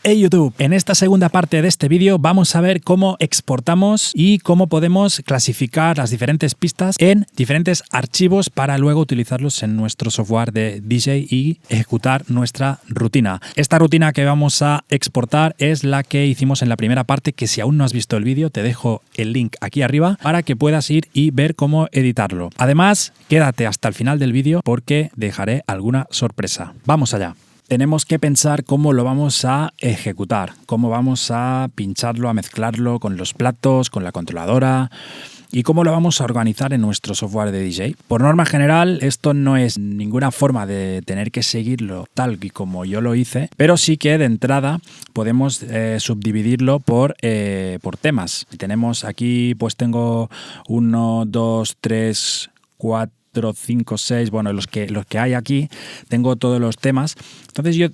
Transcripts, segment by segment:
Hey YouTube, en esta segunda parte de este vídeo vamos a ver cómo exportamos y cómo podemos clasificar las diferentes pistas en diferentes archivos para luego utilizarlos en nuestro software de DJ y ejecutar nuestra rutina. Esta rutina que vamos a exportar es la que hicimos en la primera parte, que si aún no has visto el vídeo te dejo el link aquí arriba para que puedas ir y ver cómo editarlo. Además, quédate hasta el final del vídeo porque dejaré alguna sorpresa. Vamos allá. Tenemos que pensar cómo lo vamos a ejecutar, cómo vamos a pincharlo, a mezclarlo con los platos, con la controladora y cómo lo vamos a organizar en nuestro software de DJ. Por norma general, esto no es ninguna forma de tener que seguirlo tal y como yo lo hice, pero sí que de entrada podemos subdividirlo por temas. Tenemos aquí, pues tengo 1, 2, 3, 4, 5, 6, bueno, los que hay aquí, tengo todos los temas. Entonces yo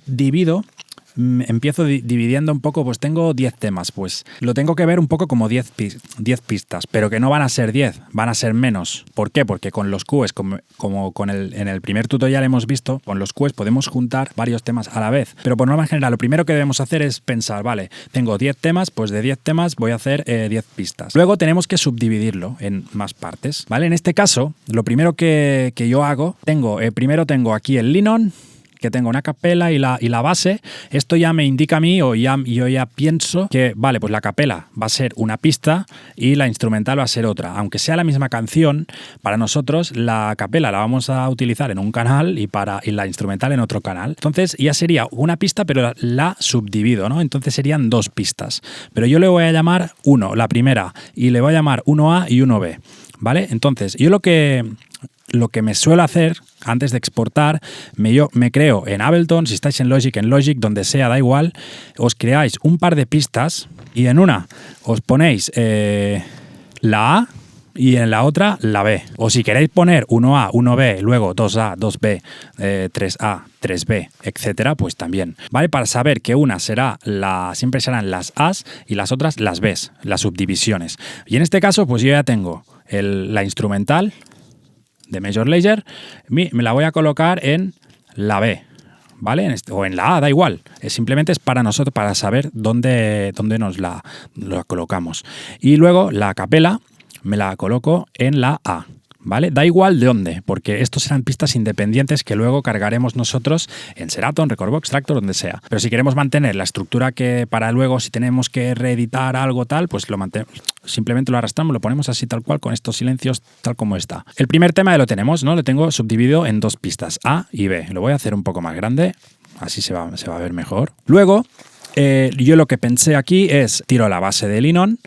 empiezo dividiendo un poco, pues tengo 10 temas, pues lo tengo que ver un poco como 10 pistas, pero que no van a ser 10, van a ser menos. ¿Por qué? Porque con los QEs, como en el primer tutorial hemos visto, con los QEs podemos juntar varios temas a la vez. Pero por norma general, lo primero que debemos hacer es pensar, vale, tengo 10 temas, pues de 10 temas voy a hacer 10 pistas. Luego tenemos que subdividirlo en más partes, ¿vale? En este caso, lo primero que yo hago, primero tengo aquí el Linon, que tengo una capela y la base. Esto ya me indica a mí, yo ya pienso que, vale, pues la capela va a ser una pista y la instrumental va a ser otra. Aunque sea la misma canción, para nosotros la capela la vamos a utilizar en un canal y la instrumental en otro canal. Entonces ya sería una pista, pero la subdivido, ¿no? Entonces serían 2 pistas. Pero yo le voy a llamar 1, la primera, y le voy a llamar 1A y 1B, ¿vale? Entonces, yo lo que me suelo hacer antes de exportar, me creo en Ableton, si estáis en Logic, donde sea, da igual, os creáis un par de pistas y en una os ponéis la A y en la otra la B. O si queréis poner 1A, 1B, luego 2A, 2B, 3A, 3B, etcétera, pues también, ¿vale? Para saber que una siempre serán las A's y las otras las B's, las subdivisiones. Y en este caso, pues yo ya tengo la instrumental de Major Lazer, me la voy a colocar en la B, ¿vale? O en la A, da igual. Simplemente es para nosotros, para saber dónde nos la colocamos. Y luego la capela me la coloco en la A, ¿vale? Da igual de dónde, porque estos serán pistas independientes que luego cargaremos nosotros en Serato, en Recordbox, Traktor, donde sea. Pero si queremos mantener la estructura que para luego, si tenemos que reeditar algo tal, pues simplemente lo arrastramos, lo ponemos así tal cual, con estos silencios tal como está. El primer tema ya lo tenemos, ¿no? Lo tengo subdividido en 2 pistas, A y B. Lo voy a hacer un poco más grande, así se va a ver mejor. Luego, yo lo que pensé aquí es, tiro la base de Linon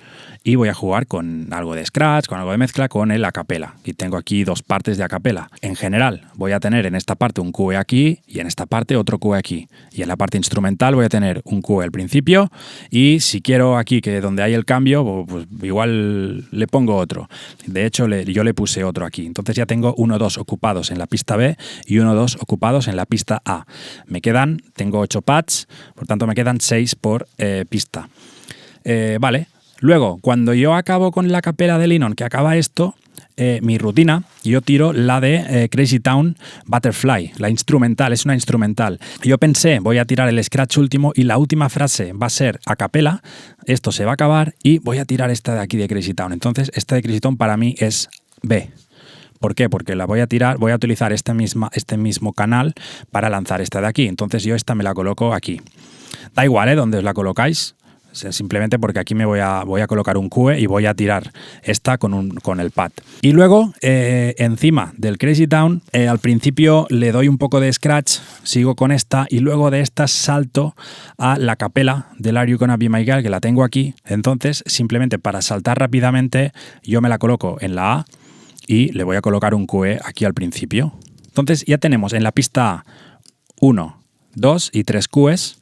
y voy a jugar con algo de scratch, con algo de mezcla, con el acapela. Y tengo aquí 2 partes de acapela. En general, voy a tener en esta parte un QE aquí y en esta parte otro QE aquí. Y en la parte instrumental voy a tener un QE al principio y si quiero aquí que donde hay el cambio, pues igual le pongo otro. De hecho, yo le puse otro aquí. Entonces ya tengo 1, 2 ocupados en la pista B y 1, 2 ocupados en la pista A. Tengo 8 pads, por tanto me quedan 6 por pista. Vale. Luego, cuando yo acabo con la capela de Linon, que acaba esto, mi rutina, yo tiro la de Crazy Town Butterfly, la instrumental, es una instrumental. Yo pensé, voy a tirar el scratch último y la última frase va a ser a capela, esto se va a acabar y voy a tirar esta de aquí de Crazy Town. Entonces, esta de Crazy Town para mí es B. ¿Por qué? Porque voy a utilizar este mismo canal para lanzar esta de aquí. Entonces yo esta me la coloco aquí. Da igual, donde os la colocáis. Simplemente porque aquí me voy a colocar un QE y voy a tirar esta con el pad. Y luego, encima del Crazy Town, al principio le doy un poco de scratch, sigo con esta y luego de esta salto a la capela del Are You Gonna Be My Girl, que la tengo aquí. Entonces, simplemente para saltar rápidamente, yo me la coloco en la A y le voy a colocar un QE aquí al principio. Entonces ya tenemos en la pista A 1, 2 y 3 QEs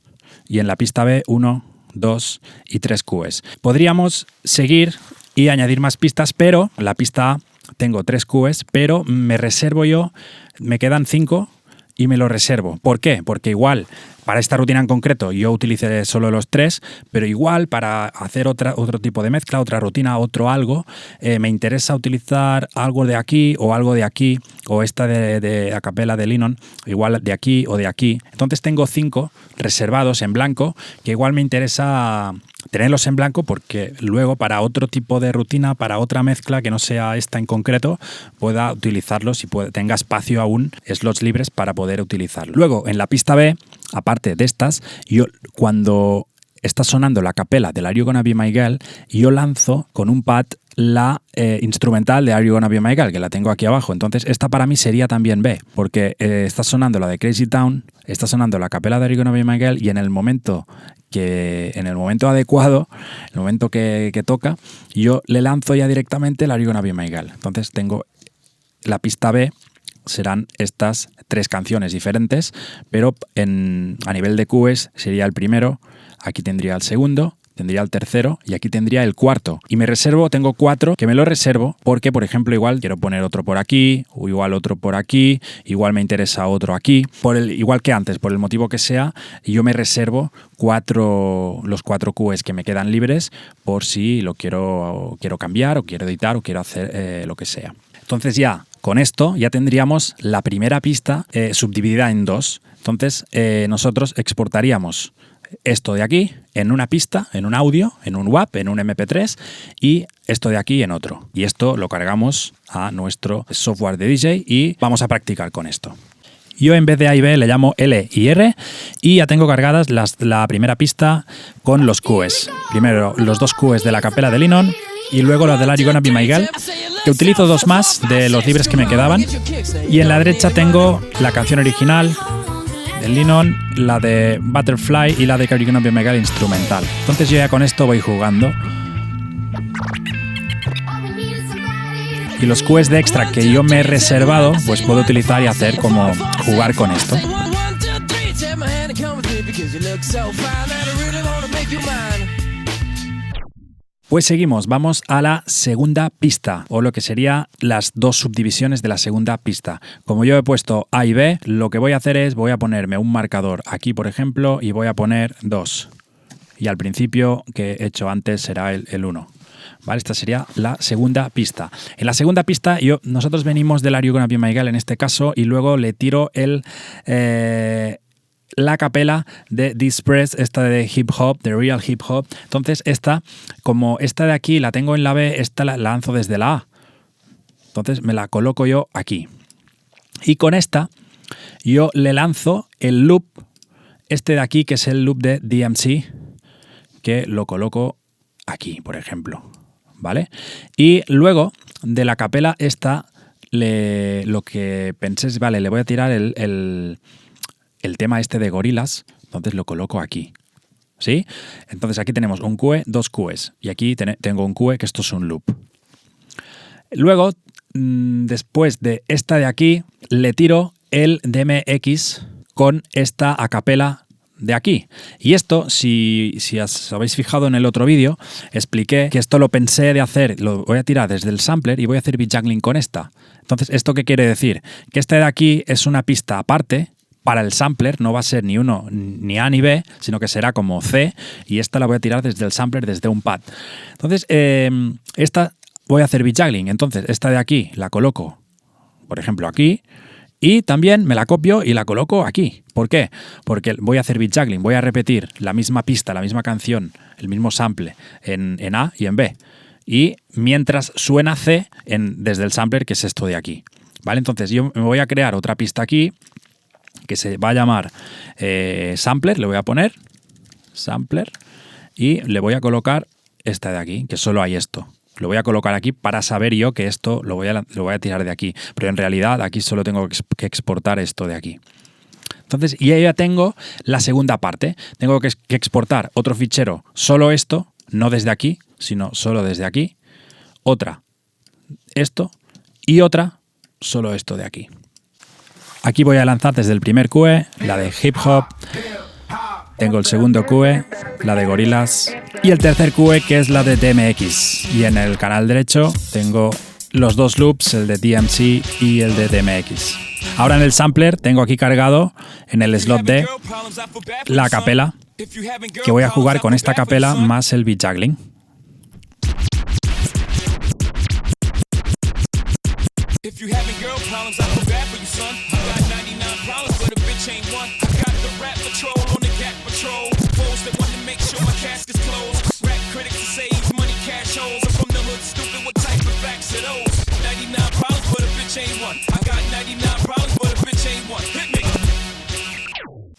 y en la pista B 1, 2 y 3 QEs. Podríamos seguir y añadir más pistas, pero en la pista A tengo 3 QEs, pero me quedan 5 y me lo reservo. ¿Por qué? Porque igual para esta rutina en concreto yo utilicé solo los 3, pero igual para hacer otro tipo de mezcla, otra rutina, otro algo, me interesa utilizar algo de aquí o algo de aquí, o esta de acapella de Lennon, igual de aquí o de aquí. Entonces tengo 5 reservados en blanco que igual me interesa tenerlos en blanco porque luego para otro tipo de rutina, para otra mezcla que no sea esta en concreto, pueda utilizarlos y tenga espacio aún, slots libres para poder utilizarlo. Luego en la pista B, aparte de estas, yo cuando está sonando la capela del Are You Gonna Be My Girl, yo lanzo con un pad la instrumental de Are You Gonna Be My Girl, que la tengo aquí abajo. Entonces esta para mí sería también B, porque está sonando la de Crazy Town, está sonando la capela de Are You Gonna Be My Girl, y en el momento adecuado, el momento que toca, yo le lanzo ya directamente el Are You Gonna Be My Girl. Entonces tengo la pista B, serán estas 3 canciones diferentes, pero a nivel de cues sería el primero, aquí tendría el segundo, tendría el tercero y aquí tendría el cuarto. Y tengo 4 que me lo reservo porque, por ejemplo, igual quiero poner otro por aquí, o igual otro por aquí, igual me interesa otro aquí, igual que antes, por el motivo que sea, yo me reservo los 4 cues que me quedan libres por si lo quiero cambiar o quiero editar o quiero hacer lo que sea. Entonces ya con esto ya tendríamos la primera pista subdividida en 2. Entonces nosotros exportaríamos esto de aquí en una pista, en un audio, en un WAV, en un MP3 y esto de aquí en otro. Y esto lo cargamos a nuestro software de DJ y vamos a practicar con esto. Yo en vez de A y B le llamo L y R y ya tengo cargadas la primera pista con los cues. Primero los 2 cues de la capela de Lennon y luego la de Are You Gonna Be My Girl, que utilizo 2 más de los libres que me quedaban. Y en la derecha tengo la canción original de Lennon, la de Butterfly y la de Are You Gonna Be My Girl instrumental. Entonces yo ya con esto voy jugando. Y los cues de extra que yo me he reservado, pues puedo utilizar y hacer como jugar con esto. Pues seguimos, vamos a la segunda pista, o lo que sería las 2 subdivisiones de la segunda pista. Como yo he puesto A y B, lo que voy a hacer es, voy a ponerme un marcador aquí, por ejemplo, y voy a poner 2. Y al principio que he hecho antes será el 1. ¿Vale? Esta sería la segunda pista. En la segunda pista nosotros venimos del Are You Gonna Be My Girl en este caso y luego le tiro la capela de This Press, esta de hip hop, de real hip hop. Entonces como esta de aquí la tengo en la B, esta la lanzo desde la A. Entonces me la coloco yo aquí. Y con esta yo le lanzo el loop, este de aquí, que es el loop de DMC, que lo coloco aquí, por ejemplo. ¿Vale? Y luego de la capela esta, lo que pensé es, vale, le voy a tirar el tema este de Gorillaz, entonces lo coloco aquí. ¿Sí? Entonces aquí tenemos un QE, 2 QEs. Y aquí tengo un QE, que esto es un loop. Luego, después de esta de aquí, le tiro el DMX con esta acapela de aquí. Y esto, si os habéis fijado en el otro vídeo, expliqué que esto lo pensé de hacer, lo voy a tirar desde el sampler y voy a hacer beat juggling con esta. Entonces, ¿esto qué quiere decir? Que esta de aquí es una pista aparte para el sampler, no va a ser ni A ni B, sino que será como C, y esta la voy a tirar desde el sampler, desde un pad. Entonces, esta voy a hacer beat juggling. Entonces, esta de aquí la coloco, por ejemplo, aquí, y también me la copio y la coloco aquí. ¿Por qué? Porque voy a hacer beat juggling, voy a repetir la misma pista, la misma canción, el mismo sample en A y en B. Y mientras suena C desde el sampler, que es esto de aquí. ¿Vale? Entonces yo me voy a crear otra pista aquí que se va a llamar sampler, le voy a poner sampler y le voy a colocar esta de aquí, que solo hay esto. Lo voy a colocar aquí para saber yo que esto lo voy a tirar de aquí. Pero en realidad aquí solo tengo que exportar esto de aquí. Entonces, y ya tengo la segunda parte. Tengo que exportar otro fichero, solo esto, no desde aquí, sino solo desde aquí. Otra, esto, y otra, solo esto de aquí. Aquí voy a lanzar desde el primer QE, la de hip hop. Tengo el segundo QE, la de Gorillaz, y el tercer QE, que es la de DMX. Y en el canal derecho tengo los 2 loops, el de DMC y el de DMX. Ahora en el sampler tengo aquí cargado en el slot D la capela, que voy a jugar con esta capela más el beat juggling.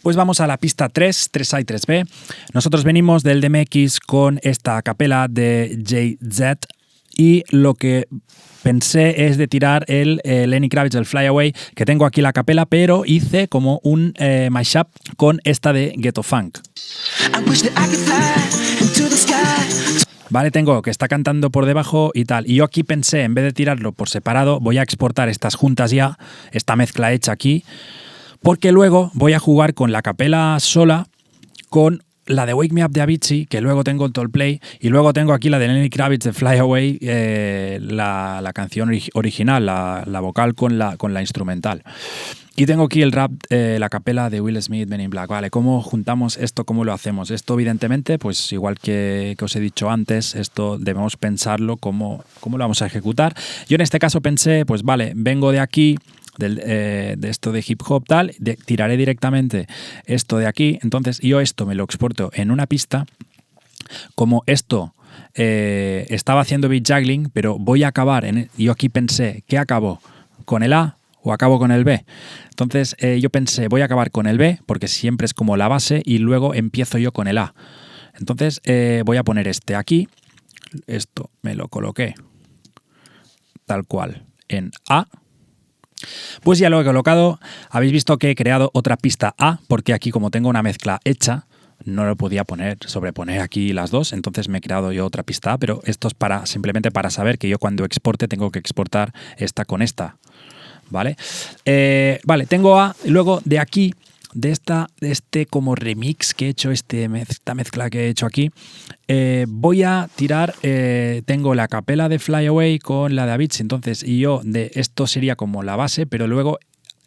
Pues vamos a la pista 3, 3A y 3B. Nosotros venimos del DMX con esta capela de Jay-Z y lo que pensé es de tirar el Lenny Kravitz, el Fly Away, que tengo aquí la capela, pero hice como un mashup con esta de Ghetto Funk. Vale, tengo que está cantando por debajo y tal. Y yo aquí pensé, en vez de tirarlo por separado, voy a exportar estas juntas ya, esta mezcla hecha aquí, porque luego voy a jugar con la capela sola, con la de Wake Me Up de Avicii, que luego tengo el Tall Play, y luego tengo aquí la de Lenny Kravitz de Fly Away, la canción original, la vocal con la instrumental. Y tengo aquí el rap, la capela de Will Smith, Men in Black. Vale, ¿cómo juntamos esto? ¿Cómo lo hacemos? Esto, evidentemente, pues igual que os he dicho antes, esto debemos pensarlo cómo lo vamos a ejecutar. Yo en este caso pensé, pues vale, vengo de aquí, de esto de hip hop tal, tiraré directamente esto de aquí, entonces yo esto me lo exporto en una pista, como esto estaba haciendo beat juggling, pero voy a acabar, yo aquí pensé, ¿qué acabo? ¿Con el A o acabo con el B? Entonces yo pensé, voy a acabar con el B, porque siempre es como la base, y luego empiezo yo con el A. Entonces voy a poner este aquí, esto me lo coloqué tal cual en A. Pues ya lo he colocado. Habéis visto que he creado otra pista A, porque aquí como tengo una mezcla hecha, no lo podía sobreponer aquí las dos, entonces me he creado yo otra pista A, pero esto es simplemente para saber que yo cuando exporte tengo que exportar esta con esta. ¿Vale? Vale, tengo A, y luego de aquí, de este como remix que he hecho, esta mezcla que he hecho aquí, voy a tirar, tengo la capela de Fly Away con la de Avicii, entonces, y yo de esto sería como la base, pero luego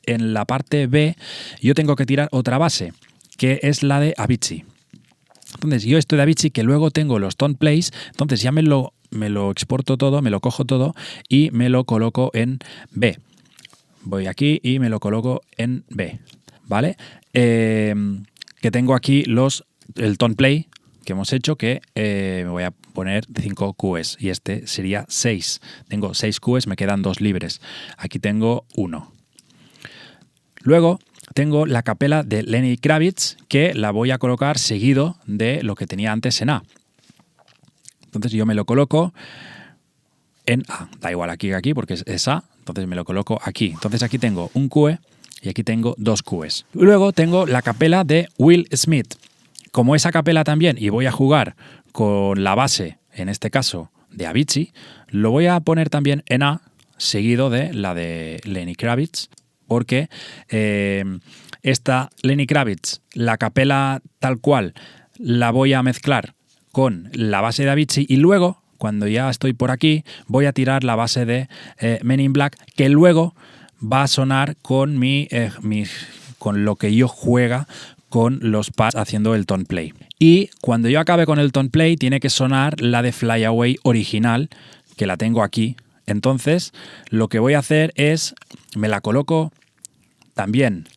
en la parte B yo tengo que tirar otra base, que es la de Avicii. Entonces yo esto de Avicii, que luego tengo los tone plays, entonces ya me lo exporto todo, me lo cojo todo y me lo coloco en B. Voy aquí y me lo coloco en B, ¿vale? Que tengo aquí el tone play que hemos hecho, que me voy a poner 5 QEs y este sería 6. Tengo 6 QEs, me quedan 2 libres. Aquí tengo 1. Luego tengo la capela de Lenny Kravitz, que la voy a colocar seguido de lo que tenía antes en A. Entonces yo me lo coloco en A. Da igual aquí porque es A, entonces me lo coloco aquí. Entonces aquí tengo un QE y aquí tengo 2 QEs. Luego tengo la capela de Will Smith. Como esa capela también, y voy a jugar con la base, en este caso de Avicii, lo voy a poner también en A, seguido de la de Lenny Kravitz, porque esta Lenny Kravitz, la capela tal cual, la voy a mezclar con la base de Avicii y luego, cuando ya estoy por aquí, voy a tirar la base de Men in Black, que luego va a sonar con con lo que yo juega con los pads haciendo el tone play. Y cuando yo acabe con el tone play, tiene que sonar la de Fly Away original, que la tengo aquí. Entonces, lo que voy a hacer es, me la coloco también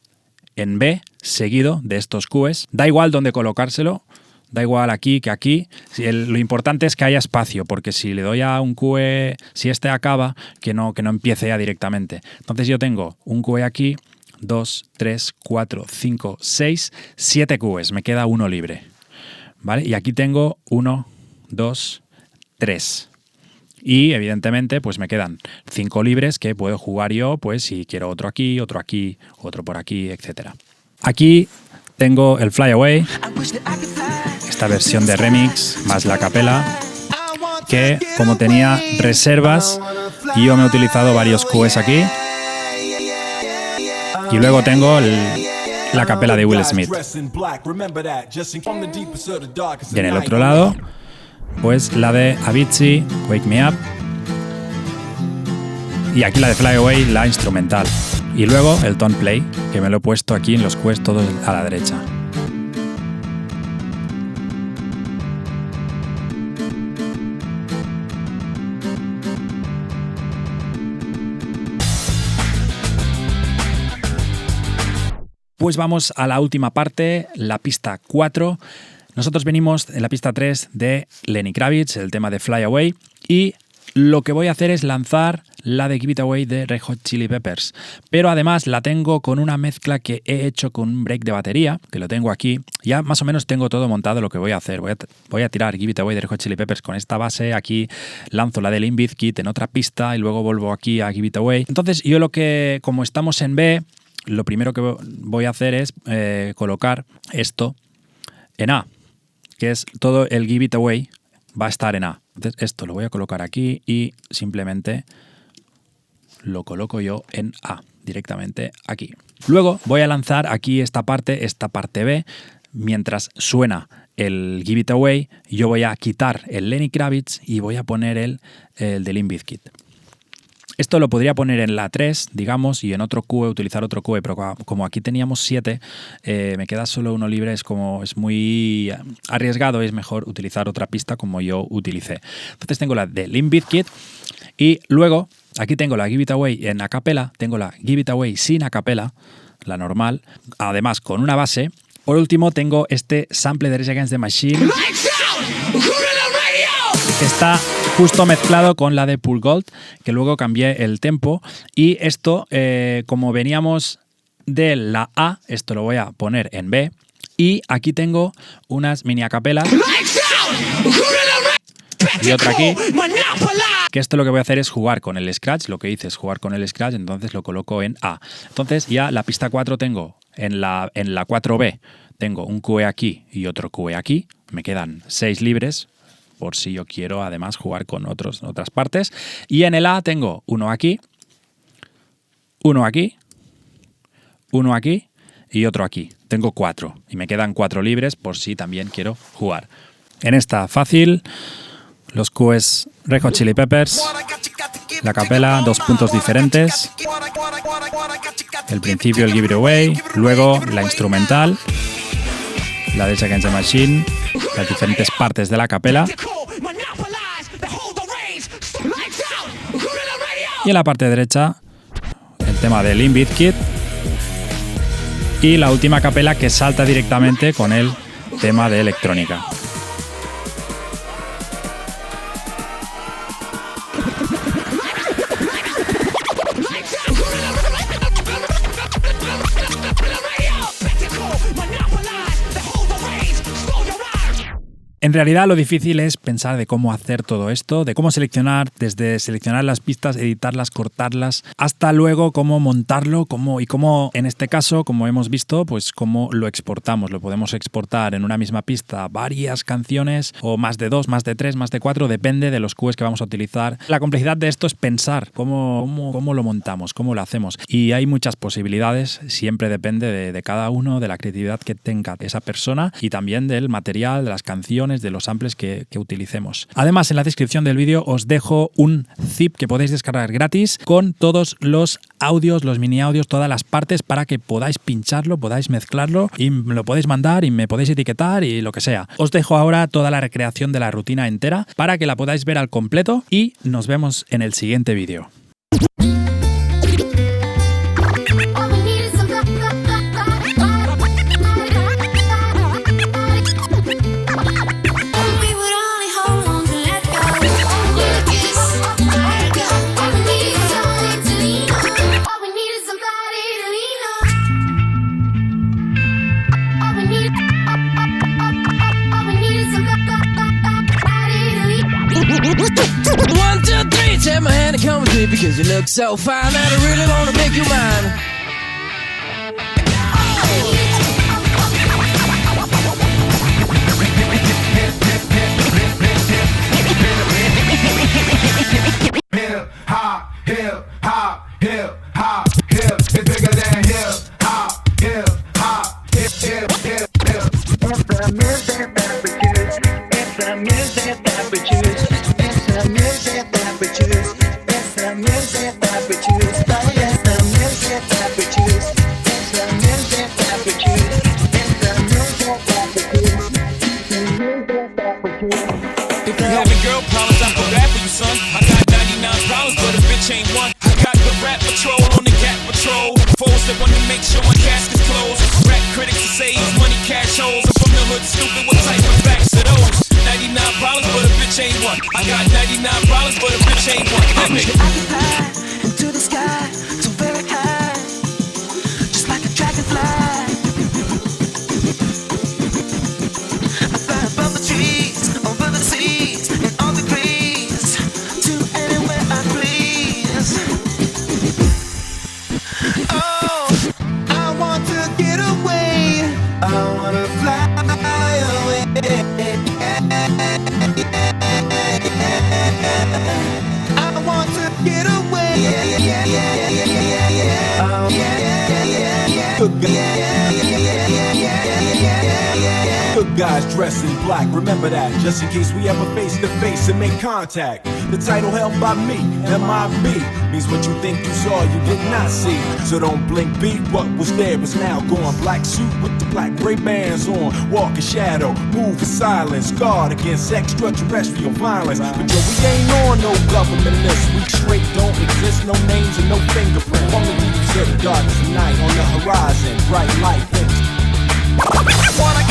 en B, seguido de estos QEs. Da igual dónde colocárselo, da igual aquí que aquí. Lo importante es que haya espacio, porque si le doy a un QE, si este acaba, que no empiece ya directamente. Entonces yo tengo un QE aquí, 2, 3, 4, 5, 6, 7 QEs. Me queda uno libre. ¿Vale? Y aquí tengo 1, 2, 3. Y evidentemente pues me quedan 5 libres que puedo jugar yo, pues si quiero otro aquí, otro por aquí, etc. Aquí tengo el Fly Away, esta versión de remix más la capela, que como tenía reservas, yo me he utilizado varios QEs aquí. Y luego tengo la capela de Will Smith. Y en el otro lado, pues la de Avicii, Wake Me Up. Y aquí la de Fly Away, la instrumental. Y luego el tone play, que me lo he puesto aquí en los QEs todos a la derecha. Pues vamos a la última parte, la pista 4. Nosotros venimos en la pista 3 de Lenny Kravitz, el tema de Fly Away, y lo que voy a hacer es lanzar la de Give It Away de Red Hot Chili Peppers. Pero además la tengo con una mezcla que he hecho con un break de batería, que lo tengo aquí. Ya más o menos tengo todo montado lo que voy a hacer. Voy a tirar Give It Away de Red Hot Chili Peppers con esta base. Aquí lanzo la de Limp Bizkit en otra pista y luego vuelvo aquí a Give It Away. Entonces yo como estamos en B, lo primero que voy a hacer es colocar esto en A, que es todo el Give It Away va a estar en A. Entonces esto lo voy a colocar aquí y simplemente lo coloco yo en A, directamente aquí. Luego voy a lanzar aquí esta parte B. Mientras suena el Give It Away, yo voy a quitar el Lenny Kravitz y voy a poner el de Limp Bizkit. Esto lo podría poner en la 3, digamos, y en otro QE, utilizar otro QE, pero como aquí teníamos 7, me queda solo uno libre, es muy arriesgado, es mejor utilizar otra pista como yo utilicé. Entonces tengo la de Limp Bizkit y luego aquí tengo la Give It Away en acapella, tengo la Give It Away sin acapella, la normal, además con una base. Por último tengo este sample de Rage Against the Machine, que está justo mezclado con la de Pool Gold, que luego cambié el tempo. Y esto, como veníamos de la A, esto lo voy a poner en B. Y aquí tengo unas mini acapelas y otra aquí, que esto lo que voy a hacer es jugar con el scratch. Lo que hice es jugar con el scratch, entonces lo coloco en A. Entonces ya la pista 4 tengo, en la 4B, tengo un QE aquí y otro QE aquí. Me quedan 6 libres, por si yo quiero además jugar con otras partes. Y en el A tengo uno aquí, uno aquí, uno aquí y otro aquí. Tengo 4 y me quedan 4 libres por si también quiero jugar. En esta fácil, los QEs Red Hot Chili Peppers, la capela, 2 puntos diferentes, el principio el Give It Away, luego la instrumental, la de Rage Against the Machine, las diferentes partes de la capela. Y en la parte derecha, el tema de Limp Bizkit. Y la última capela que salta directamente con el tema de electrónica. En realidad lo difícil es pensar de cómo hacer todo esto, de cómo seleccionar, desde seleccionar las pistas, editarlas, cortarlas, hasta luego cómo montarlo, cómo en este caso, como hemos visto, pues cómo lo exportamos. Lo podemos exportar en una misma pista varias canciones, o más de 2, más de 3, más de 4, depende de los QEs que vamos a utilizar. La complejidad de esto es pensar cómo lo montamos, cómo lo hacemos. Y hay muchas posibilidades, siempre depende de cada uno, de la creatividad que tenga esa persona y también del material, de las canciones, de los samples que utilicemos. Además, en la descripción del vídeo os dejo un zip que podéis descargar gratis con todos los audios, los mini audios, todas las partes para que podáis pincharlo, podáis mezclarlo y me lo podéis mandar y me podéis etiquetar y lo que sea. Os dejo ahora toda la recreación de la rutina entera para que la podáis ver al completo y nos vemos en el siguiente vídeo. Take my hand and come with me because you look so fine that I really wanna make you mine. Hip hop, hip hop, hip hop, hip. It's bigger than hip hop, hip hop, hip hip hip hip. It's the music that we choose. It's the music that we choose. It's the music that we choose. It's the music that we choose. It's the music that If you having girl problems, I feel bad for you, son. I got 99 problems, but a bitch ain't one. I got the rap patrol on the Cat Patrol. Foes that want to make sure my casket's closed. Rap critics that say he's money cash holes. I'm from the hood, stupid, what type of facts are those? 99 problems, but a bitch ain't one. I got 99 problems, but a bitch ain't one. Occupied into the sky, so very high, just like a dragonfly. I fly above the trees, over the seas, in all degrees, to anywhere I please. Oh, I want to get away. I wanna fly away. I want to get away. Good guys dressed in black, remember that, just in case we ever face to face and make contact. The title held by me, MIB, means what you think you saw, you did not see. So don't blink, beat what was there is now gone. Black suit with the black gray bands on, walk in shadow, move in silence, guard against extraterrestrial violence. But yo, we ain't on no government list, we straight don't exist, no names and no fingerprint. Only we exist, darkness of night on the horizon, bright light hits. Wanna